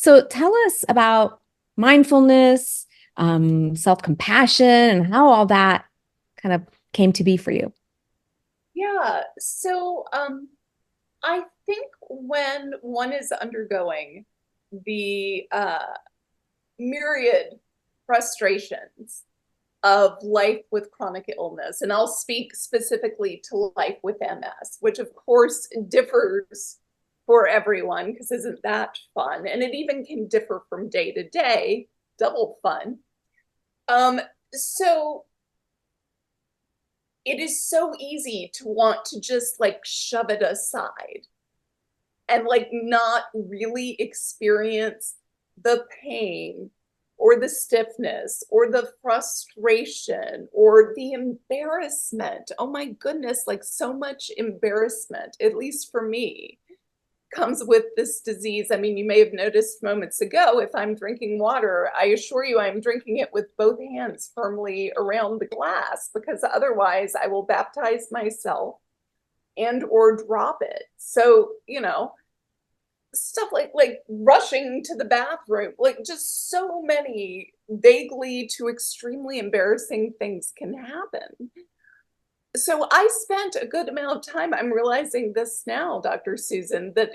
So tell us about mindfulness, self-compassion, and how all that kind of came to be for you. Yeah, I think when one is undergoing the myriad frustrations of life with chronic illness, and I'll speak specifically to life with MS, which of course differs for everyone because isn't that fun? And it even can differ from day to day, double fun. Um, so it is so easy to want to just like shove it aside and like not really experience the pain or the stiffness or the frustration or the embarrassment. Oh my goodness, like so much embarrassment, at least for me, comes with this disease. I mean, you may have noticed moments ago, if I'm drinking water, I assure you I'm drinking it with both hands firmly around the glass because otherwise I will baptize myself and or drop it. So, stuff like rushing to the bathroom, like just so many vaguely to extremely embarrassing things can happen. So I spent a good amount of time, I'm realizing this now, Dr. Susan, that,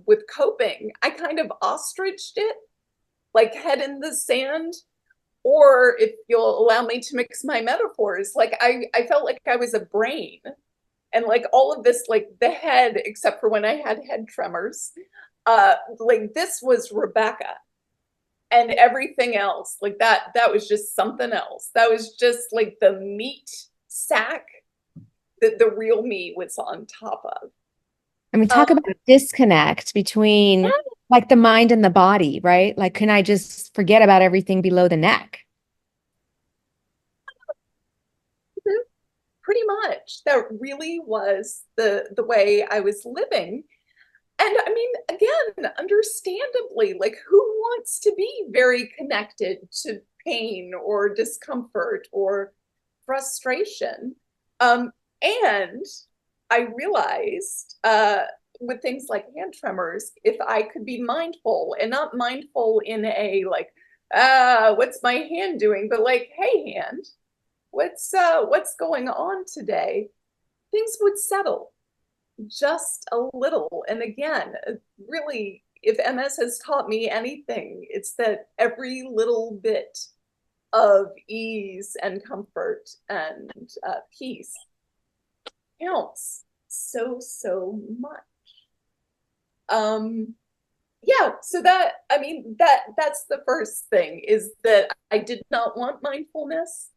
with coping, I kind of ostriched it, like head in the sand. Or if you'll allow me to mix my metaphors, like I felt like I was a brain and like all of this, like the head, except for when I had head tremors, like this was Rebecca and everything else, like that was just something else. That was just like the meat sack that the real me was on top of. I mean, Um, talk about a disconnect between like the mind and the body, right? Like, can I just forget about everything below the neck? pretty much that really was the way I was living. And I mean, again, understandably, like who wants to be very connected to pain or discomfort or frustration? Um, and I realized with things like hand tremors, if I could be mindful and not mindful in a like, what's my hand doing? But like, hey, hand, what's going on today? Things would settle just a little. And again, really, if MS has taught me anything, it's that every little bit of ease and comfort and peace counts so much. Um, yeah, so that I mean that's the first thing is that I did not want mindfulness,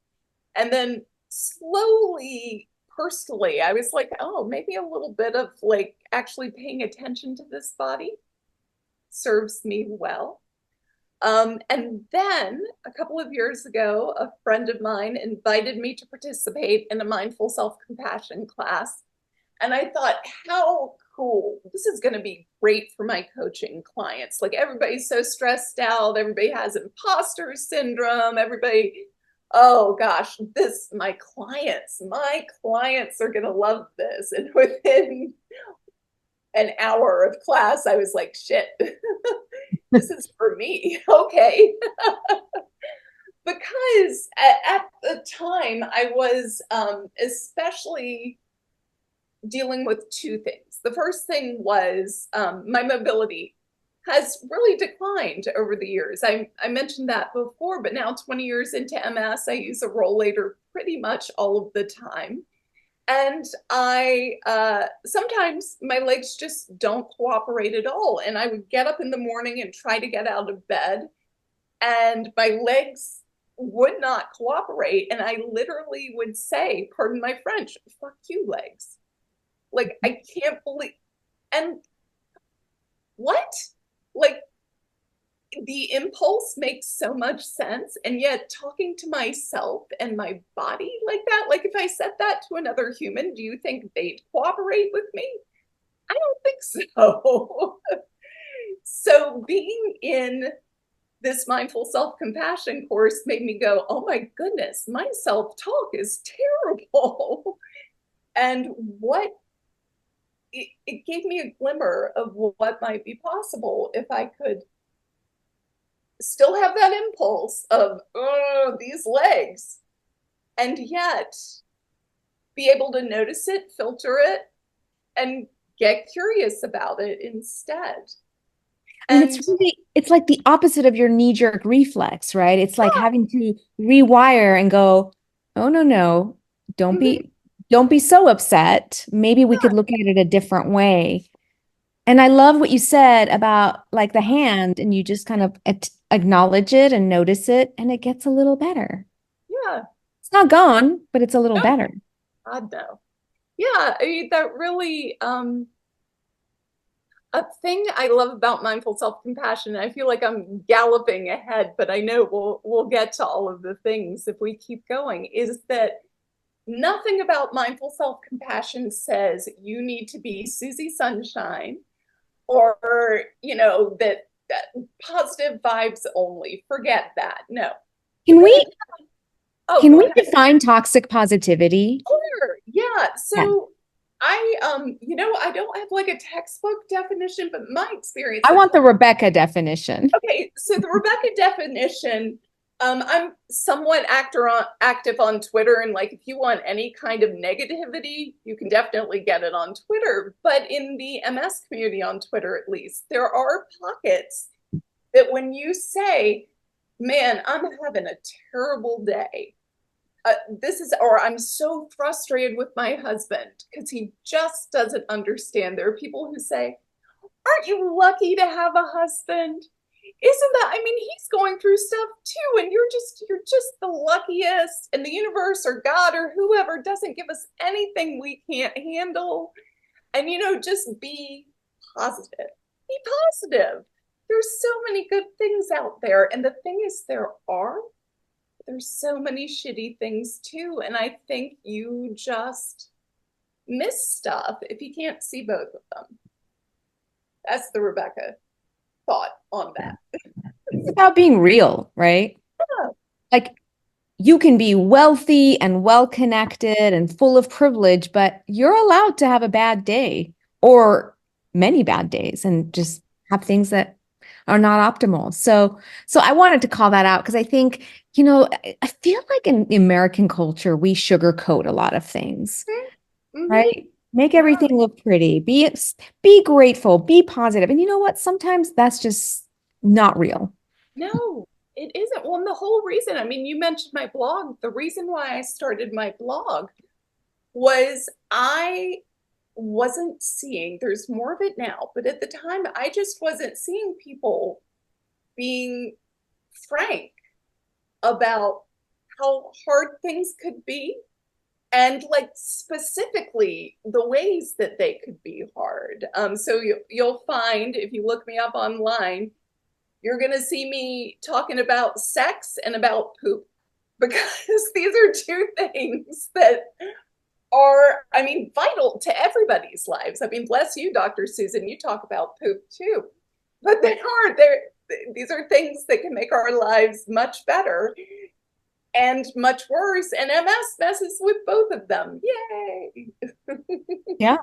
and then slowly personally I was like, oh, maybe a little bit of like actually paying attention to this body serves me well. And then a couple of years ago, a friend of mine invited me to participate in a mindful self-compassion class. And I thought, how cool. This is going to be great for my coaching clients. Like everybody's so stressed out, everybody has imposter syndrome, everybody, oh gosh, my clients are going to love this. And within an hour of class, I was like, shit, this is for me. Okay. Because at the time, I was especially dealing with two things. The first thing was my mobility has really declined over the years. I mentioned that before, but now 20 years into MS, I use a rollator pretty much all of the time. And I sometimes my legs just don't cooperate at all. And I would get up in the morning and try to get out of bed, and my legs would not cooperate. And I literally would say, pardon my French, fuck you, legs. Like, I can't believe. And what? Like, the impulse makes so much sense. And yet, talking to myself and my body like that, like, if I said that to another human, do you think they'd cooperate with me? I don't think so. So, being in this mindful self compassion course made me go, oh my goodness, my self talk is terrible. And what it gave me a glimmer of what might be possible if I could still have that impulse of, oh, these legs, and yet be able to notice it, filter it, and get curious about it instead. I mean, it's And really, it's like the opposite of your knee-jerk reflex, right? It's like having to rewire and go, oh no, no, don't mhm, be, don't be so upset. Maybe we could look at it a different way. And I love what you said about like the hand, and you just kind of acknowledge it and notice it, and it gets a little better. yeah, It's not gone, but it's a little no, better. God no. Yeah, I mean that really a thing I love about mindful self-compassion, I feel like I'm galloping ahead, but I know we'll get to all of the things if we keep going, is that nothing about mindful self-compassion says you need to be Susie Sunshine or, that positive vibes only. Forget that. No. Can we Oh, can go we ahead. define toxic positivity? Sure. Yeah. Yeah. So I don't have like a textbook definition, but my experience, I like, want the Rebecca definition. okay, so the Rebecca definition, I'm somewhat active on Twitter, and like if you want any kind of negativity, you can definitely get it on Twitter. But in the MS community on Twitter, at least, there are pockets that when you say, "Man, I'm having a terrible day," or I'm so frustrated with my husband because he just doesn't understand. There are people who say, aren't you lucky to have a husband? Isn't that, I mean, he's going through stuff too, and you're just the luckiest, and the universe or God or whoever doesn't give us anything we can't handle. And just be positive. Be positive. There's so many good things out there. And the thing is, there's so many shitty things too. And I think you just miss stuff if you can't see both of them. That's the Rebecca thought on that. It's about being real, right? Like you can be wealthy and well connected and full of privilege, but you're allowed to have a bad day or many bad days and just have things that are not optimal. So I wanted to call that out because I think, I feel like in American culture, we sugarcoat a lot of things, Mm-hmm. right? Make Yeah. everything look pretty. Be grateful, be positive. And you know what? Sometimes that's just not real. No, it isn't. Well, and the whole reason, I mean, you mentioned my blog. The reason why I started my blog was I wasn't seeing, there's more of it now, but at the time, I just wasn't seeing people being frank about how hard things could be, and like specifically the ways that they could be hard. So you'll find if you look me up online, you're going to see me talking about sex and about poop, because these are two things that are, I mean, vital to everybody's lives. I mean, bless you, Dr. Susan, you talk about poop too, but these are things that can make our lives much better and much worse. And MS messes with both of them. Yay. Yeah.